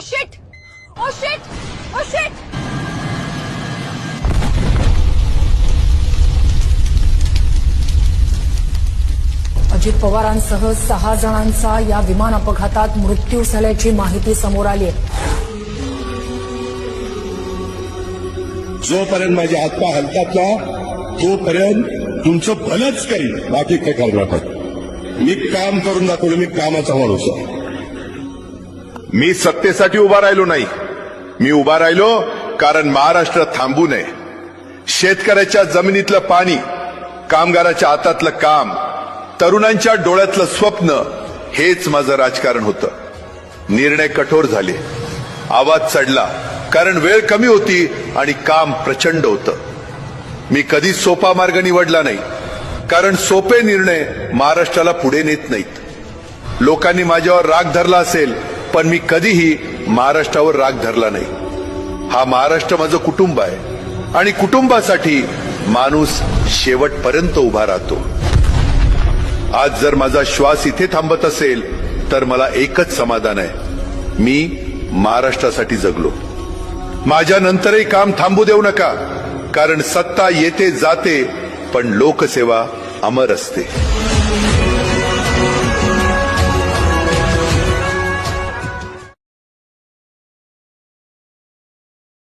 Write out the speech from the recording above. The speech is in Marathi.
Shit oh shit oh shit Ajit पवारांसह 6 जणांचा या विमान अपघातात मृत्यू झाल्याची माहिती समोर आली आहे. जोपर्यंत माझे हातपाय हलतात ना तोपर्यंत तुमचं भलंच करीन, बाकी काय करणार नाही. मी काम करून दाखवलं, मी कामाचा माणूस आहे. मी सत्तेसाठी उभा राहिलो नाही, मी उभा राहिलो कारण महाराष्ट्र थांबू नये. शेतकऱ्याच्या जमिनीतलं पाणी, कामगाराच्या हातातलं काम, तरुणांच्या डोळ्यातलं स्वप्न हेच माझं राजकारण होतं. निर्णय कठोर झाले, आवाज चढला, कारण वेळ कमी होती आणि काम प्रचंड होतं. मी कधीच सोपा मार्ग निवडला नाही, कारण सोपे निर्णय महाराष्ट्राला पुढे नेत नाहीत. लोकांनी माझ्यावर राग धरला असेल, पण मी कधीही महाराष्ट्रावर राग धरला नाही. हा महाराष्ट्र माझं कुटुंब आहे आणि कुटुंबासाठी माणूस शेवटपर्यंत उभा राहतो. आज जर माझा श्वास इथे थांबत असेल तर मला एकच समाधान आहे, मी महाराष्ट्रासाठी जगलो. माझ्या नंतरही काम थांबू देऊ नका, कारण सत्ता येते जाते पण लोकसेवा अमर असते.